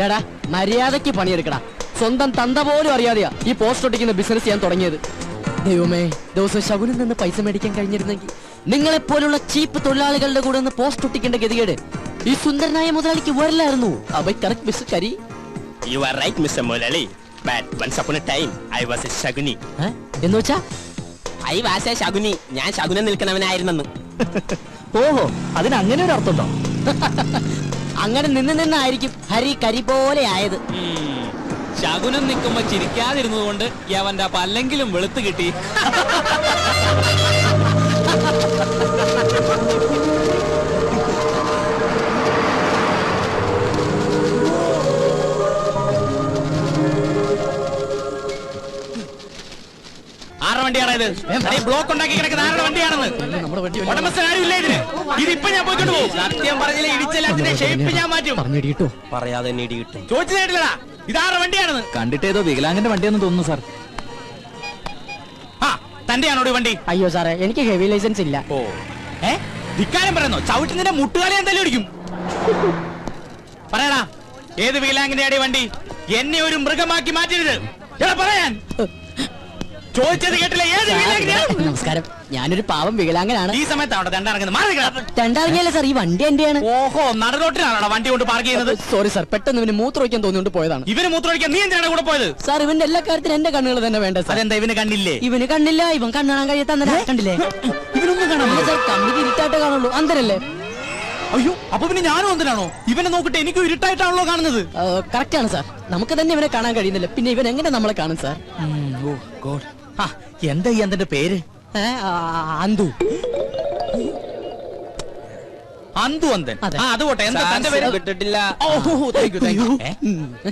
ഡാടാ മര്യാദയ്ക്ക് പണിയെടുക്കടാ. സ്വന്തം തന്ത പോലും അറിയാതെയാ ഈ പോസ്റ്റ് ഒട്ടിക്കുന്ന ബിസിനസ് ചെയ്യാൻ തുടങ്ങിയത്. ദൈവമേ, ദിവസം ശകുനിൽ നിന്ന് പൈസ മേടിക്കാൻ കഴിഞ്ഞിരുന്നെങ്കിൽ നിങ്ങളെപ്പോലുള്ള ചീപ്പ് തൊഴിലാളികളുടെ കൂടെ നിന്ന് പോസ്റ്റ് ഒട്ടിക്കേണ്ട ഗതികേട് ഈ സുന്ദരനായ മുതലാളിക്ക് വരില്ലായിരുന്നു. കറക്റ്റ് മിസ്റ്റർ കരി. You are right, Mr. Molali. But once upon a time, I was a Shaguni. എന്ന് വെച്ചാ I was a Shaguni. ഞാൻ ശകുനം നിൽക്കുന്നവനായിരുന്നെന്ന്. ഓഹോ, അതിന് അങ്ങനെ ഒരു അർത്ഥമുണ്ടോ? അങ്ങനെ നിന്നായിരിക്കും ഹരി കരി പോലെ ആയത്. ശകുനം നിൽക്കുമ്പോ ചിരിക്കാതിരുന്നത് കൊണ്ട് അവന്റെ പല്ലെങ്കിലും വെളുത്ത് കിട്ടി. ആരുടെ വണ്ടിയാണത്? ബ്ലോക്ക് ഉണ്ടാക്കി കിടക്കുന്ന ആരുടെ വണ്ടിയാണെന്ന് ഉടമസ്ഥനാരും ഇതിന്. ഇതിപ്പോ ഞാൻ പോയിക്കൊണ്ട് പോകും. സത്യം പറഞ്ഞില്ല, ഇടിച്ചെല്ലാത്തിന്റെ ഷേപ്പ് ഞാൻ മാറ്റും. പറയാതെ തന്നെ ഇടി കിട്ടും. ചോദിച്ചു കേട്ടില്ലടാ, ഇതാരുടെ വണ്ടിയാണെന്ന്. കണ്ടിട്ടേതോ വികലാംഗന്റെ വണ്ടിയാണെന്ന് തോന്നുന്നു സാർ. ആ, തന്റെയാണോ ഈ വണ്ടി? അയ്യോ സാറേ, എനിക്ക് ഹെവി ലൈസൻസ് ഇല്ല. ഓ, ധിക്കാരം പറയുന്നോ? ചവിട്ടുന്നതിന്റെ മുട്ടുകാലി എന്തായാലും അടിക്കും. പറയടാ, ഏത് വികലാംഗന്റെ ആടി വണ്ടി? എന്നെ ഒരു മൃഗമാക്കി മാറ്റരുത്. പറയാൻ ചോദിച്ചത് കേട്ടില്ല. ഏത് നമസ്കാരം, ഞാനൊരു പാവം വികലാംഗനാണ്. ഈ സമയത്താണോ രണ്ടിറങ്ങുന്നത്? രണ്ടിറങ്ങിയല്ലേ സാർ, ഈ വണ്ടി എന്റെയാണ്. ഓഹോ, നടുറോട്ടിലാണോ വണ്ടി കൊണ്ട് പാർക്ക് ചെയ്യുന്നത്? സോറി സാർ, പെട്ടെന്ന് ഇവന് മൂത്രമൊഴിക്കാൻ തോന്നിയോണ്ട് പോയതാണ്. ഇവന് മൂത്രമൊഴിക്കാൻ നീ എന്തിനാണ് കൂടെ പോയത്? സാർ, ഇവന്റെ എല്ലാ കാര്യത്തിനും എന്റെ കണ്ണുകൾ തന്നെ വേണ്ട സാർ. അതെന്താ ഇവന് കണ്ണില്ലേ? ഇവന് കണ്ണില്ല, ഇവൻ കണ്ണാൻ കഴിയാത്ത കണ്ടില്ലേ? ഇവനൊന്നും കാണാൻ സാർ, കണ്ണിന് ഇരുട്ടായിട്ട് കാണുള്ളൂ. അന്തരല്ലേ? അയ്യോ, അപ്പൊ പിന്നെ ഞാനും അന്തരാണോ? ഇവനെ നോക്കിട്ട് എനിക്ക് ഇരുട്ടായിട്ടാണല്ലോ കാണുന്നത്. കറക്റ്റ് ആണ് സാർ, നമുക്ക് തന്നെ ഇവനെ കാണാൻ കഴിയുന്നില്ല, പിന്നെ ഇവൻ എങ്ങനെ നമ്മളെ കാണും സാർ? എന്താ ഈ അന്തന്റെ പേര്? അന്തു. അന്തു അന്തൻ. അത് പോട്ടെ, എന്താ തന്റെ പേര്? വിട്ടിട്ടില്ല.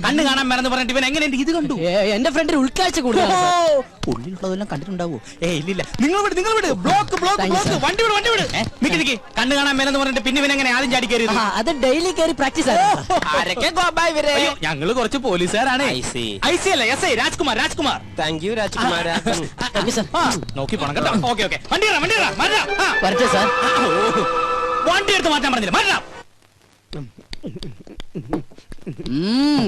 കണ്ണ് കാണാൻ മറന്ന് പറഞ്ഞിട്ട് ഇവൻ എങ്ങനെ ഇത് കണ്ടു? എന്റെ ഫ്രണ്ടിന് ഉൾക്കാഴ്ച കൂടുതലാണ്. ഉള്ളിലുള്ളതെല്ലാം കണ്ടിട്ടുണ്ടാവോ? നിങ്ങൾ വിട്, നിങ്ങൾ വിട്. ബ്ലോക്ക് വണ്ടി വിട്. നിക്ക്, കണ്ണ് കാണാൻ മേലെന്ന് പറഞ്ഞിട്ട് പിന്നെ ഇവൻ എങ്ങനെ ആദ്യം ചാടി കയറി? അത് ഡെയിലി കയറി പ്രാക്ടീസ് ആണ്. ഞങ്ങള് കുറച്ച് പോലീസുകാരാണ്. ഐ സി അല്ല, S I Rajkumar. Thank you Rajkumar. നോക്കി പോണം കേട്ടോ. ഓക്കെ, വണ്ടി വരട്ടെ സാർ. വണ്ടി എടുത്ത് മാറ്റാൻ പറഞ്ഞില്ല.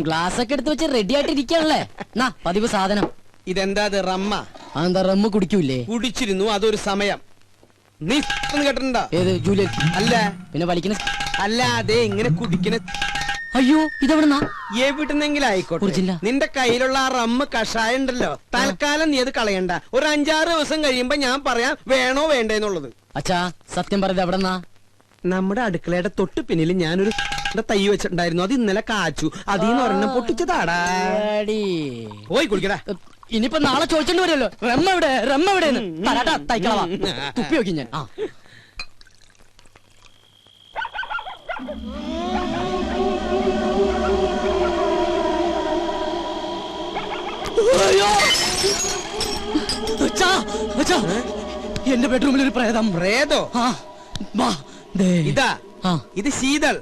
ഗ്ലാസ് ഒക്കെ എടുത്ത് വെച്ച് റെഡി ആയിട്ട് ഇരിക്കാണല്ലേ? പതിവ് സാധനം. ഇതെന്താ റമ്മ? അതെന്താ റമ്മ് കുടിക്കൂലേ? കുടിച്ചിരുന്നു, അതൊരു സമയം. നീ കേട്ടിട്ടുണ്ടോ? ഏത് ജൂലിയൻ? അല്ല. പിന്നെ വലിക്കുന്ന? അല്ല, അതെ, ഇങ്ങനെ കുടിക്കണ. അയ്യോ, ഇതെവിടുന്നാ? എവിടുന്നെങ്കിലും ആയിക്കോട്ടെ. നിന്റെ കയ്യിലുള്ള ആ റമ്മ് കഷായം ഉണ്ടല്ലോ, തൽക്കാലം നീ അത് കളയണ്ട. ഒരു 5-6 ദിവസം കഴിയുമ്പോ ഞാൻ പറയാം വേണോ വേണ്ടെന്നുള്ളത്. അച്ഛാ, സത്യം പറയുന്നത് എവിടെന്നാ? നമ്മുടെ അടുക്കളയുടെ തൊട്ട് പിന്നിൽ ഞാനൊരു തൈ വെച്ചിട്ടുണ്ടായിരുന്നു. അത് ഇന്നലെ കാച്ചു. അതിന്ന് ഒരെണ്ണം പൊട്ടിച്ചതാടാ. പോയി കുടിക്കടാ. ഇനിയിപ്പോ നാളെ ചോദിച്ചോണ്ട് വരുമല്ലോ, റമ്മ എവിടെ തൈക്കളവാ തുപ്പി നോക്കി ഞാൻ. എന്റെ ബെഡ്റൂമിൽ ഒരു പ്രേതം. പ്രേതോ? ഇതാ, ഇത് ശീതൾ.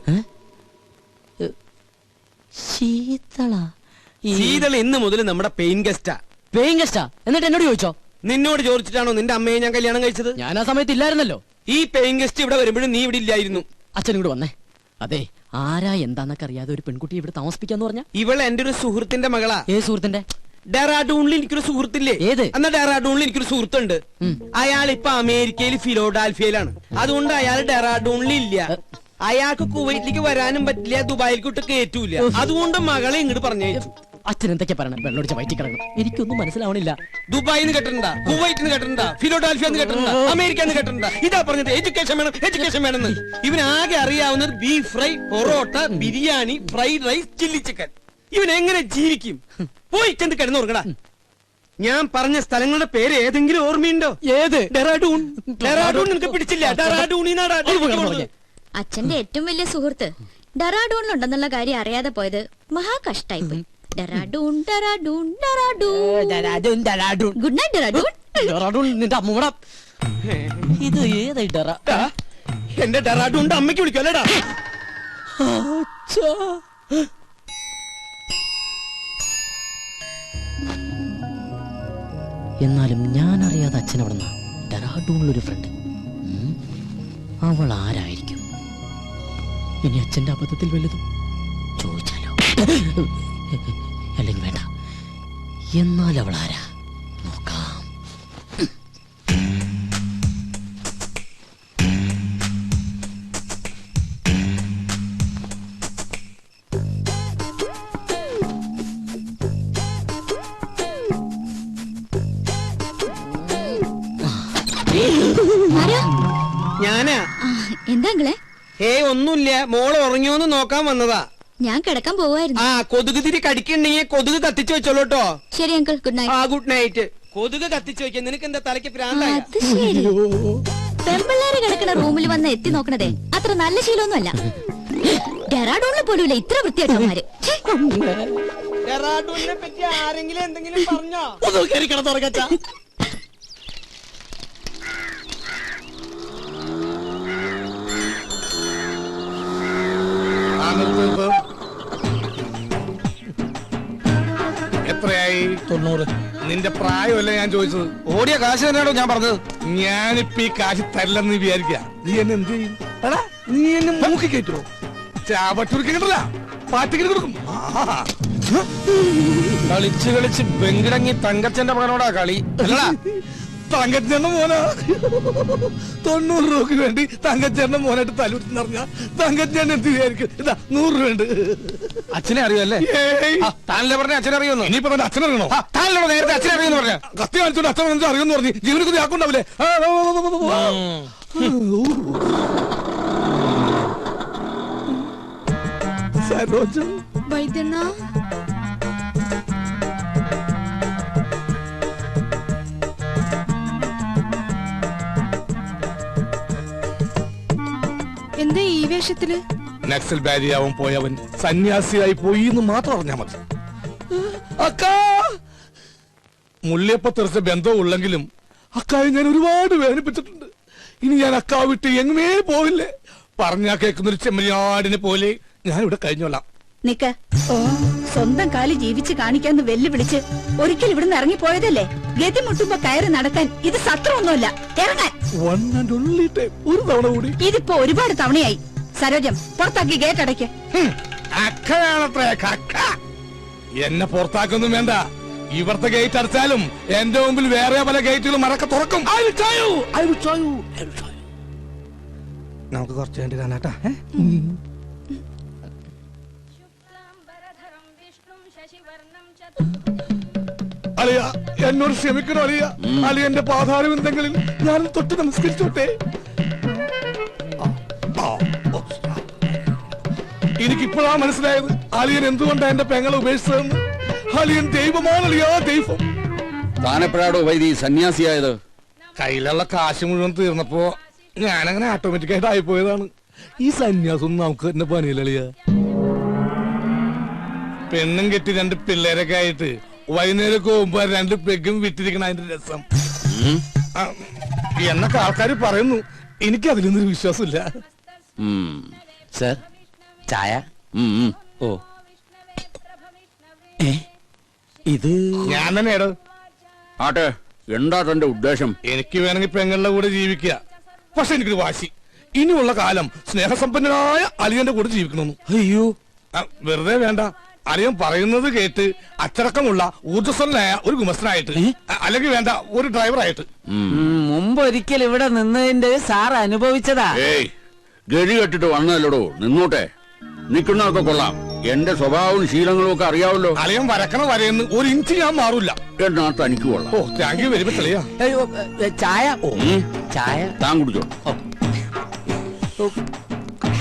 ശീതൾ ഇന്ന് മുതൽ നമ്മുടെ പെയിൻ ഗസ്റ്റാ. പെയിൻ ഗസ്റ്റാ? എന്നിട്ട് എന്നോട് ചോദിച്ചോ? നിന്നോട് ചോദിച്ചിട്ടാണോ നിന്റെ അമ്മയെ ഞാൻ കല്യാണം കഴിച്ചത്? ഞാൻ ആ സമയത്ത് ഇല്ലായിരുന്നല്ലോ. ഈ പെയിൻ ഗസ്റ്റ് ഇവിടെ വരുമ്പോഴും നീ ഇവിടെ ഇല്ലായിരുന്നു. അച്ഛനും കൂടെ വന്നേ. അതെ, ആരാ എന്താന്നൊക്കെ അറിയാതെ ഒരു പെൺകുട്ടി ഇവിടെ താമസിപ്പിക്കാന്ന് പറഞ്ഞ? ഇവൾ എന്റെ ഒരു സുഹൃത്തിന്റെ മകളാ. ഏത് സുഹൃത്തിന്റെ? ഡെറാഡൂണിൽ എനിക്കൊരു സുഹൃത്തില്ലേ? ഏത്? എന്നാ ഡെറാഡൂണിൽ എനിക്കൊരു സുഹൃത്തുണ്ട്. അയാൾ ഇപ്പൊ അമേരിക്കയിൽ ഫിലോഡാൽഫിയയിലാണ്. അതുകൊണ്ട് അയാൾ ഡെറാഡൂണിൽ ഇല്ല. അയാൾക്ക് കുവൈറ്റിലേക്ക് വരാനും പറ്റില്ല, ദുബായിലേക്ക് കയറ്റൂല. അതുകൊണ്ട് മകളെ ഇങ്ങോട്ട് പറഞ്ഞയച്ചു. അച്ഛൻ എന്തൊക്കെ പറയണം? വെള്ളോടിച്ച വയറ്റി കിടക്കണം. എനിക്കൊന്നും മനസ്സിലാവണില്ല. ദുബായിന്ന് കേട്ടിട്ടുണ്ടാ, കുവൈറ്റിന്ന് കേട്ടിട്ടുണ്ടാ, ഫിലോഡാൽഫിയ കേട്ടിട്ടുണ്ടാ, അമേരിക്കന്ന് കേട്ടിട്ടുണ്ടാ. ഇതാ പറഞ്ഞത് എഡ്യൂക്കേഷൻ വേണമെന്ന്. ഇവനാകെ അറിയാവുന്നത് beef fry, parotta, biryani, fried rice, chilli chicken. ഇവൻ എങ്ങനെ ജീവിക്കും? പോയി ചെന്ന് കിടന്നുറങ്ങടാ. ഞാൻ പറഞ്ഞ സ്ഥലങ്ങളുടെ പേര് ഏതെങ്കിലും ഓർമ്മയുണ്ടോ? ഏത്? ഡെറാഡൂൺ. നിനക്ക് പിടിച്ചില്ല? ഡെറാഡൂണിനാടാ. അച്ഛന്റെ ഏറ്റവും വലിയ സുഹൃത്ത് ഡെറാഡൂണിലുണ്ടെന്നുള്ള കാര്യം അറിയാതെ പോയത് മഹാ കഷ്ടായി പോയി. ഡെറാഡൂൺ. Good night Dehradun. നിന്റെ അമ്മൂട ഇത് ഏതായി ഡെറ? എന്റെ ഡെറാഡൂണിന്റെ അമ്മയ്ക്ക് വിളിക്കുമല്ലേടാ. എന്നാലും ഞാൻ അറിയാതെ അച്ഛൻ അവിടെ നിന്നാ ഡെറാഡൂണിലൊരു ഫ്രണ്ട്. അവൾ ആരായിരിക്കും? ഇനി അച്ഛന്റെ അബദ്ധത്തിൽ വലുതും ചോദിച്ചാലോ? അല്ലെങ്കിൽ വേണ്ട. എന്നാൽ അവൾ ആരാ നോക്കാം. ഞാനാ. എന്താ ഒന്നുമില്ല, മോള് ഉറങ്ങിയോന്ന് നോക്കാൻ വന്നതാ. ഞാൻ കിടക്കാൻ പോവായിരുന്നു. ആ കൊതുക് തിരി കടിക്കണ്ടെങ്കിൽ കൊതുക് കത്തിച്ചു വെച്ചോളൂ കേട്ടോ. ശരി അങ്കിൾ, ഗുഡ് നൈറ്റ്. ആ ഗുഡ് നൈറ്റ്. കൊതുക് കത്തിച്ചു വെക്കാൻ നിനക്ക് എന്താ തലയ്ക്ക് പ്രാന്തായ? അത് ശരി. പെമ്പിള്ളേര് കിടക്കുന്ന റൂമിൽ വന്ന് എത്തി നോക്കണതേ അത്ര നല്ല ശീലമൊന്നുമല്ല. ഡെറാഡൂണിൽ പോലുമില്ല ഇത്ര വൃത്തിയായിട്ടവന്മാര്. ഡെറാഡൂണിനെ പറ്റി ആരെങ്കിലും എന്തെങ്കിലും പറഞ്ഞോ? തുറക്കച്ചാ. എത്രയായി? 90. നിന്റെ പ്രായമല്ലേ ഞാൻ ചോദിച്ചത്? ഓടിയ കാശ് തന്നെയാണോ ഞാൻ പറഞ്ഞത്? ഞാനിപ്പോ ഈ കാശ് തരില്ലെന്ന് വിചാരിക്ക. നീ എന്നെ എന്ത് ചെയ്യും? നീ എന്നെ മൂക്കി കയറ്റുമോ? ചാവട്ടൂർക്കിട്ടല്ല, പാറ്റിക്കിട്ട് കൊടുക്കും. കളിച്ച് കളിച്ച് ബെങ്കിടങ്ങി തങ്കച്ചന്റെ മകനോടാ കളി. അല്ലടാ തങ്കച്ചേട്ടന്റെ മോനാ. 90 രൂപക്ക് വേണ്ടി തങ്കച്ചേട്ടന്റെ മോനായിട്ട് തലൂട്ടിന്നറിഞ്ഞ തങ്കച്ചേട്ടൻ എന്ത് വിചാരിക്കും? ഇതാ 100 രൂപ ഉണ്ട്. അച്ഛനെ അറിയുമല്ലേ? താനല്ലേ പറഞ്ഞ അച്ഛനെ അറിയുന്നു. ഇനിയിപ്പോ തന്നെ അച്ഛനറിയണോ? താനല്ലോ നേരത്തെ അച്ഛനെ അറിയുന്നു പറഞ്ഞ. കത്തി കാണിച്ചോണ്ട് അച്ഛൻ അറിയുമെന്ന് പറഞ്ഞു. ജീവനക്ക് ആക്കുണ്ടാവില്ലേ? സരോജം വൈദ്യണ്ണ, എന്താ ഈ വേഷത്തില്? നക്സൽ ബാരിയാവൻ പോയവൻ സന്യാസിയായി പോയി എന്ന് മാത്രം അറിഞ്ഞാ മതി. അക്കാ മുള്ളിയപ്പ തെറിച്ച ബന്ധം ഉള്ളെങ്കിലും അക്കായെ ഞാൻ ഒരുപാട് വേദനിപ്പിച്ചിട്ടുണ്ട്. ഇനി ഞാൻ അക്കാ വിട്ട് എങ്ങുമേ പോവില്ലേ. പറഞ്ഞാ കേൾക്കുന്നൊരു ചെമ്മരിയാടിനെ പോലെ ഞാൻ ഇവിടെ കഴിഞ്ഞോളാം. നിക്ക, സ്വന്തം കാലി ജീവിച്ച് കാണിക്കാന്ന് വെല്ലുവിളിച്ച് ഒരിക്കൽ ഇവിടുന്ന് ഇറങ്ങിപ്പോയതല്ലേ? ഗതി മുട്ടുമ്പോ കയറി നടക്കാൻ ഇത് സത്രമൊന്നുമല്ല. ഇറങ്ങാൻ ഒരു തവണ കൂടി. ഇതിപ്പോ ഒരുപാട് തവണയായി. സരോജം, പുറത്താക്കി ഗേറ്റ് അടയ്ക്ക്. അക്കയാണത്രേ കക്ക. എന്നെ പുറത്താക്കൊന്നും വേണ്ട. ഇവിടുത്തെ ഗേറ്റ് അടച്ചാലും എന്റെ മുമ്പിൽ വേറെ പല ഗേറ്റുകളും മറക്ക തുറക്കും. നമുക്ക് കുറച്ച് വേണ്ടി കാണാട്ടാ. അളിയ എന്നോട് ക്ഷമിക്കണോ അളിയ? അളിയന്റെ പാതാരവിന്ദങ്ങളിൽ ഞാൻ തൊട്ട് നമസ്കരിച്ചോട്ടെ. എനിക്കിപ്പോഴാ മനസ്സിലായത് അളിയൻ എന്തുകൊണ്ടാ എന്റെ പെങ്ങളെ ഉപേക്ഷിച്ചതെന്ന്. അളിയൻ ദൈവമാണ് അളിയാ, ദൈവം. താനെപ്പോഴാടോ വൈദി സന്യാസിയായത്? കയ്യിലുള്ള കാശ് മുഴുവൻ തീർന്നപ്പോ ഞാനങ്ങനെ ഓട്ടോമാറ്റിക്കായിട്ട് ആയിപ്പോയതാണ്. ഈ സന്യാസം നമുക്ക് തന്നെ പണിയില്ല അളിയ. പെണ്ണും കെട്ടി 2 പിള്ളേരൊക്കെ ആയിട്ട് വൈകുന്നേരം പോകുമ്പോ 2 പെഗും വിറ്റിരിക്കണ അതിന്റെ രസം എന്നൊക്കെ ആൾക്കാർ പറയുന്നു. എനിക്ക് അതിലൊന്നും വിശ്വാസമില്ല. സർ, ചായ. ഓ, ഇത് ഞാൻ തന്നെയാടോ. ആട്ടെ, എന്താ തന്റെ ഉദ്ദേശം? എനിക്ക് വേണമെങ്കിൽ പെങ്ങളുടെ കൂടെ ജീവിക്കുക. പക്ഷെ എനിക്കൊരു വാശി, ഇനിയുള്ള കാലം സ്നേഹസമ്പന്നനായ അളിയന്റെ കൂടെ ജീവിക്കണമെന്ന്. അയ്യോ, വെറുതെ വേണ്ട. അളിയൻ പറയുന്നത് കേട്ട് അച്ചടക്കമുള്ള ഊർജ്ജസ്വലനായ ഒരു ഗുമസ്തനായിട്ട്, അല്ലെങ്കിൽ വേണ്ട ഒരു ഡ്രൈവറായിട്ട്. മുമ്പ് ഒരിക്കൽ ഇവിടെ നിന്നതിന്റെ സാർ അനുഭവിച്ചതാ. ഏയ്, ഗതി കെട്ടിട്ട് വന്നതല്ലടോ, നിന്നോട്ടെ. നിൽക്കുന്നതൊക്കെ കൊള്ളാം. എന്റെ സ്വഭാവവും ശീലങ്ങളും ഒക്കെ അറിയാവല്ലോ. അളിയൻ വരക്കണ വരയെന്ന് 1 ഇഞ്ച് ഞാൻ മാറൂല. എന്നാ തനിക്ക് കൊള്ളാം. ഓ, താങ്ക് യു വെരി മച്ച് അളിയാ. ചായ. ചായ താൻ കുടിച്ചോ.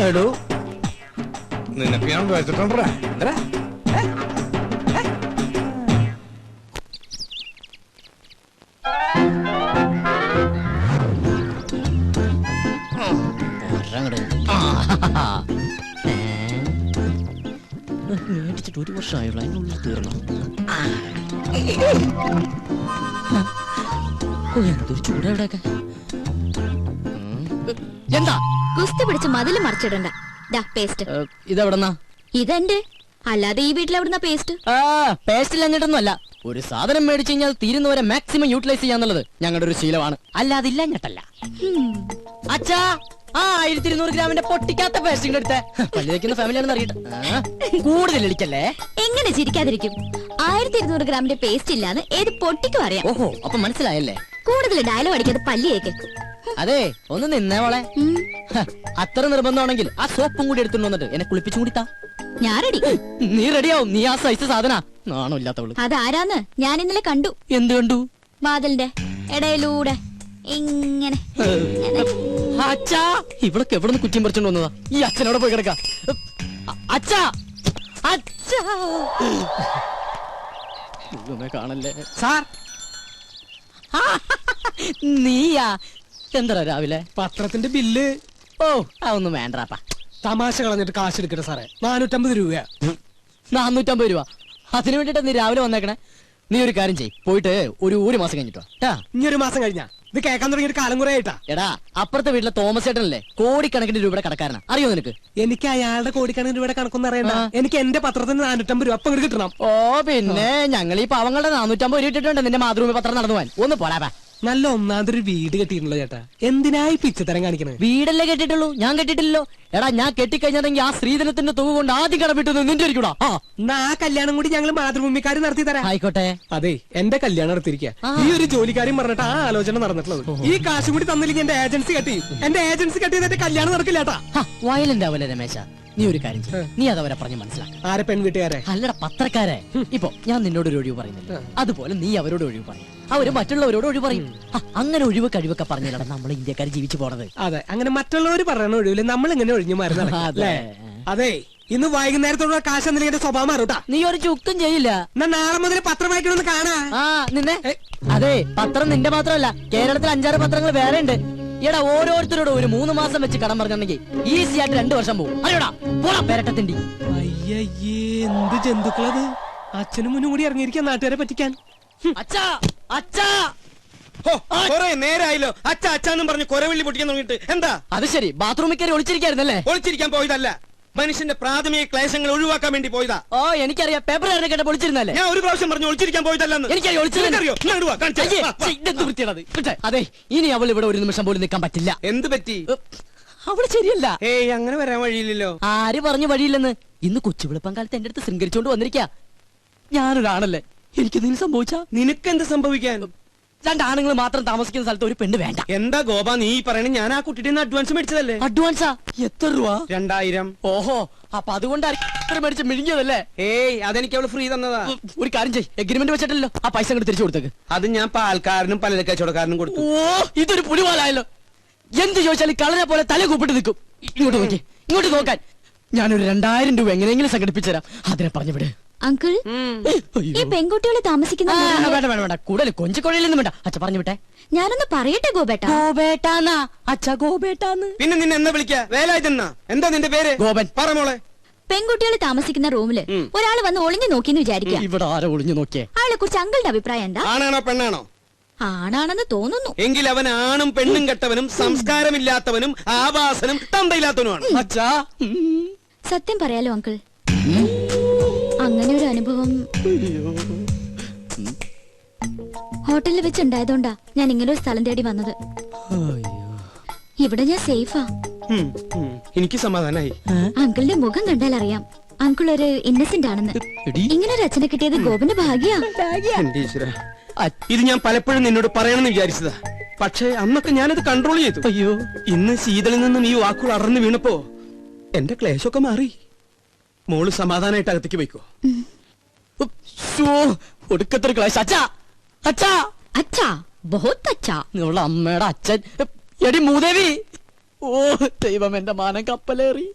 എടോ, നിനക്ക് ഞാൻ വെച്ചിട്ടുണ്ടാ. മേടിച്ചിട്ട് 1 വർഷമായുള്ളൂ, അതിനുള്ളിൽ തീർന്നു. എന്തൊരു ചൂടെവിടെയൊക്കെ. എന്താ കുസ്തി പിടിച്ച് മതില് മറിച്ചിടണ്ട. പേസ്റ്റ് ഇതെവിടെന്നാ? ഇതെന്റെ, അല്ലാതെ ഈ വീട്ടിൽ എവിടുന്ന പേസ്റ്റ്? പേസ്റ്റ് ഇല്ലഞ്ഞിട്ടൊന്നുമല്ല. ഒരു സാധനം മേടിച്ചു കഴിഞ്ഞാൽ തീരുന്നവരെ മാക്സിമം യൂട്ടിലൈസ് ചെയ്യാന്നുള്ളത് ഞങ്ങളുടെ ഒരു ശീലമാണ്. അല്ലാതെ ഇല്ലഞ്ഞിട്ടല്ല. അച്ഛാ, ആ 1200 ഗ്രാമിന്റെ പൊട്ടിക്കാത്ത പേസ്റ്റിംഗ് എടുത്തേ. പല്ല് തേക്കുന്ന ഫാമിലിയാണെന്ന് അറിയട്ടെ. കൂടുതൽ ഇടിക്കല്ലേ. എങ്ങനെ ചിരിക്കാതിരിക്കും? 1200 ഗ്രാമിന്റെ പേസ്റ്റ് ഇല്ലാന്ന് ഏത് പൊട്ടിക്കും അറിയാം. ഓഹോ, അപ്പൊ മനസ്സിലായല്ലേ. കൂടുതൽ ഡയലോഗ് അടിക്കാതെ പല്ലിയേക്ക്. അതെ, ഒന്ന് നിന്നേ മോളെ. അത്ര നിർബന്ധമാണെങ്കിൽ ആ സോപ്പും കൂടി എടുത്തുകൊണ്ട് വന്നിട്ട് എന്നെ കുളിപ്പിച്ചും കൂടി താ. ഞാൻ റെഡി. നീ റെഡിയാവും. നീ ആ സൈസ് സാധന നാണോ ഇല്ലാത്തവള്. അതാരാന്ന് ഞാൻ ഇന്നലെ കണ്ടു. എന്ത് കണ്ടു? വാതിലിന്റെ ഇടയിലൂടെ ഇങ്ങനെ. അച്ഛാ, ഇവളൊക്കെ എവിടെ നിന്ന് കുറ്റിയും പറിച്ചോണ്ട് വന്നതാ? ഈ അച്ഛനോടെ പോയി കിടക്ക. അച്ഛാ, അച്ഛാ, കാണല്ലേ സാർ. നീയാ? എന്താ രാവിലെ പത്രത്തിന്റെ ബില്ല്. ഓ, അതൊന്നും വേണ്ടാപ്പാ. തമാശ കളഞ്ഞിട്ട് കാശ് എടുക്കട്ടെ സാറേ. 450 രൂപയാ. 450 രൂപ. അതിനു വേണ്ടിട്ടാ നീ രാവിലെ വന്നേക്കണേ. നീ ഒരു കാര്യം ചെയ്യ്, പോയിട്ട് ഒരു മാസം കഴിഞ്ഞിട്ടോ. ഇനി ഒരു മാസം കഴിഞ്ഞാ ഇത് കേൾക്കാൻ തുടങ്ങിയിട്ട് കാലം കുറെ ആയിട്ടാ. എടാ, അപ്പുറത്തെ വീട്ടിലെ തോമസ് ചേട്ടനല്ലേ കോടിക്കണക്കിന് രൂപയുടെ കടക്കാരനാ, അറിയോ നിനക്ക്? എനിക്ക് അയാളുടെ കോടിക്കണക്കിന് രൂപയുടെ കണക്കൊന്നും അറിയണ്ട. എനിക്ക് എന്റെ പത്രത്തിന് 450 രൂപ അപ്പം കിട്ടണം. ഓ പിന്നെ ഞങ്ങൾ ഈ പാവങ്ങളുടെ 450 രൂപ ഇട്ടിട്ടുണ്ട് നിന്റെ മാതൃഭൂമി പത്രം നടന്നു പോവാൻ. ഒന്ന് പോടാ. നല്ല ഒന്നാമതൊരു വീട് കെട്ടിയിട്ടുള്ള ചേട്ടാ. എന്തിനായി പിച്ചത്തരം കാണിക്കണേ? വീടല്ലേ കെട്ടിട്ടുള്ളൂ, ഞാൻ കെട്ടിട്ടില്ലല്ലോ. എടാ, ഞാൻ കെട്ടിക്കഴിഞ്ഞാണെങ്കിൽ ആ സ്ത്രീധനത്തിന്റെ തുക കൊണ്ട് ആദ്യം കടമിട്ടത് നിന്റെ ഇരിക്കൂടാ. എന്നാ ആ കല്യാണം കൂടി ഞങ്ങൾ മാതൃഭൂമിക്കാര് നടത്തി തരാം. ആയിക്കോട്ടെ. അതെ, എന്റെ കല്യാണം നടത്തിയിരിക്കുക. ഈ ഒരു ജോലിക്കാരും പറഞ്ഞിട്ട് ആ ആലോചന നടന്നിട്ടുള്ളത്. ഈ കാശും കൂടി തന്നില്ലെങ്കിൽ എന്റെ ഏജൻസി കെട്ടി. എന്റെ ഏജൻസി കെട്ടിയത് എന്റെ കല്യാണം നടക്കില്ല ചേട്ടാ. വയലന്റ് ആവല്ലേ രമേശ. നീ ഒരു കാര്യം ചെയ്യ്, നീ അതവരെ പറഞ്ഞ് മനസ്സിലാക്കാം. ആരെ? പെൺവീട്ടുകാരെ? അല്ലട, പത്രക്കാരെ. ഇപ്പൊ ഞാൻ നിന്നോട് ഒരു ഒഴിവ് പറയുന്നില്ല, അതുപോലെ നീ അവരോട് ഒഴിവ് പറയും, അവര് മറ്റുള്ളവരോട് ഒഴിവ് പറയും. അങ്ങനെ ഒഴിവ് കഴിവൊക്കെ പറഞ്ഞില്ലടാ നമ്മൾ ഇന്ത്യക്കാർ ജീവിച്ചു പോണത്. അതെ, അങ്ങനെ മറ്റുള്ളവർ പറയണ ഒഴിവില്ല നമ്മൾ ഇങ്ങനെ ഒഴിഞ്ഞു മാറുന്നത്. അതെ, ഇന്ന് വൈകുന്നേരത്തോടെ കാശ് എന്തെങ്കിലും എന്റെ സ്വഭാവം മാറൂട്ടാ. നീ ഒരു ചുക്കും ചെയ്യില്ല. എന്നാ നാളെ മുതൽ പത്രം വായിക്കണമെന്ന് കാണാ. നിന്നെ അതെ, പത്രം നിന്റെ മാത്രമല്ല, കേരളത്തിൽ 5-6 പത്രങ്ങൾ വേറെ ഉണ്ട്. എടാ, ഓരോരുത്തരോട് ഒരു 3 മാസം വെച്ച് കടം പറഞ്ഞിട്ടുണ്ടെങ്കിൽ ഈസി ആയിട്ട് 2 വർഷം പോകും. അയ്യോടാ, പോടാ പേരട്ടത്തിണ്ടി. അയ്യേ, എന്ത് ജന്തുക്കളത്. അച്ഛനും മുന്നും കൂടി ഇറങ്ങിയിരിക്കാൻ നാട്ടുകാരെ പറ്റിക്കാൻ. അച്ഛാ, അച്ഛാ, നേരായല്ലോ അച്ഛ അച്ഛാന്നും പറഞ്ഞ് കൊരവെള്ളി പൊട്ടിക്കാൻ തുടങ്ങിയിട്ട്. എന്താ അത് ശരി, ബാത്റൂമിൽ കയറി ഒളിച്ചിരിക്കായിരുന്നല്ലേ? ഒളിച്ചിരിക്കാൻ പോയതല്ല, മനുഷ്യന്റെ പ്രാഥമിക ക്ലേശങ്ങൾ ഒഴിവാക്കാൻ വേണ്ടി പോയതാ. ഓ, എനിക്കറിയാം, പേപ്പർ കേട്ട പൊളിച്ചിരുന്നല്ലേ? ഞാൻ ഒരു പ്രാവശ്യം പറഞ്ഞു ഒളിച്ചിരിക്കാൻ പോയതല്ലെന്ന്. എനിക്കറിയോ ഒളിച്ചിരിക്കറിയോ? അതെ, ഇനി അവൾ ഇവിടെ ഒരു നിമിഷം പോലും നിൽക്കാൻ പറ്റില്ല. എന്ത് പറ്റി? അവള് ശരിയല്ല. ഏയ്, അങ്ങനെ വരാൻ വഴിയില്ലല്ലോ. ആര് പറഞ്ഞു വഴിയില്ലെന്ന്? ഇന്ന് കൊച്ചുവിളപ്പം കാലത്ത് എന്റെ അടുത്ത് ശൃംഗരിച്ചോണ്ട് വന്നിരിക്കാ. ഞാനൊരാണല്ലേ, എനിക്ക് എന്തെങ്കിലും സംഭവിച്ചാ? നിനക്കെന്ത് സംഭവിക്കാൻ? 2 ആണുങ്ങൾ മാത്രം താമസിക്കുന്ന സ്ഥലത്ത് ഒരു പെണ്ണ് വേണ്ട. എന്താ ഗോപ നീ പറയണേ? ഞാൻ ആ കുട്ടിയുടെ അഡ്വാൻസ് മേടിച്ചതല്ലേ. അഡ്വാൻസാ? എത്ര രൂപ? 2000. ഓഹോ, അപ്പൊ അതുകൊണ്ടാണ് മേടിച്ച് മിഴിഞ്ഞതല്ലേ? ഏയ്, അതെനിക്ക് അവള് ഫ്രീ തന്നതാ. ഒരു കാര്യം ചെയ്യ്, എഗ്രിമെന്റ് വെച്ചിട്ടല്ലോ ആ പൈസ അങ്ങോട്ട് തിരിച്ചു കൊടുത്തേക്ക്. അത് ഞാൻ പാൽക്കാരനും പലചരക്ക് കച്ചവടക്കാരനും കൊടുത്തു. ഓ, ഇതൊരു പുലിവാലായല്ലോ. എന്ത് ചോദിച്ചാലും കളനെ പോലെ തല കൂപ്പിട്ട് നിൽക്കും. ഇങ്ങോട്ട് നോക്കി, ഇങ്ങോട്ട് നോക്കാൻ. ഞാനൊരു 2000 രൂപ എങ്ങനെയെങ്കിലും സംഘടിപ്പിച്ചു തരാം. അതിനെ പറഞ്ഞു വിട്. അങ്കിൾ, ഈ പെൺകുട്ടികളെ താമസിക്കുന്ന വേണ്ട വേണ്ട വേണ്ട, കൂടുതൽ കൊഞ്ചിക്കൊഴയിലൊന്നും വേണ്ട. അച്ഛ പറഞ്ഞു വിട്ടെ. ഞാനൊന്ന് പറയട്ടെ ഗോപേട്ട. ഗോപേട്ടാന്നാ? അച്ഛ ഗോപേട്ടാന്ന്. പിന്നെ നിന്നെ എന്താ വിളിക്കാ? വേലായുധനാ? എന്താ നിന്റെ പേര്? ഗോപൻ. പറ മോളെ. പെൺകുട്ടികൾ താമസിക്കുന്ന റൂമില് ഒരാള് വന്ന് ഒളിഞ്ഞു നോക്കിന്ന് വിചാരിക്കാം. ഇവിടെ ആരോ ഒളിഞ്ഞു നോക്കിയേ? ആളെ കുറിച്ച് അങ്കിളുടെ അഭിപ്രായം എന്താ? ആണാണോ പെണ്ണാണോ? ആണാണെന്ന് തോന്നുന്നു. എങ്കിൽ അവൻ ആണും പെണ്ണും കെട്ടവനും സംസ്കാരമില്ലാത്തവനും ആവാസനും തന്തയില്ലാത്തവനുമാണ്. അച്ഛാ, സത്യം പറയാലോ അങ്കിൾ, അങ്ങനെ ഒരു അനുഭവം ഹോട്ടലിൽ വെച്ചുണ്ടായതുകൊണ്ടാ ഞാൻ ഇങ്ങനെ ഒരു സ്ഥലം തേടി വന്നത്. ഇവിടെ ഞാൻ സേഫാ. എനിക്ക് സമാധാനായി. അങ്കിളിന്റെ മുഖം കണ്ടാൽ അറിയാം അങ്കിൾ ഒരു ഇന്നസെന്റ് ആണെന്ന്. ഇങ്ങനെ ഒരു അച്ഛനെ കിട്ടിയത് ഗോപന്റെ ഭാഗ്യാ. ഇത് ഞാൻ പലപ്പോഴും നിന്നോട് പറയണമെന്ന് വിചാരിച്ചതാ. പക്ഷേ അന്നൊക്കെ ഞാനത് കൺട്രോൾ ചെയ്തു. അയ്യോ, ഇന്ന് ശീതളിൽ നിന്നും ഈ വാക്കുകൾ അറന്നു വീണപ്പോ എന്റെ ക്ലേശമൊക്കെ മാറി. മോള് സമാധാനായിട്ട് അകത്തേക്ക് പോയിക്കോ. ഒടുക്കത്തൊരു ക്ലേശം. അച്ഛാ, അച്ഛാ, അച്ഛാ, ബഹുത്ത് അച്ഛാ. നിങ്ങളുടെ അമ്മയുടെ അച്ഛൻ. എടി മൂദേവി. ഓ ദൈവം, എന്റെ മാനം കപ്പലേറി.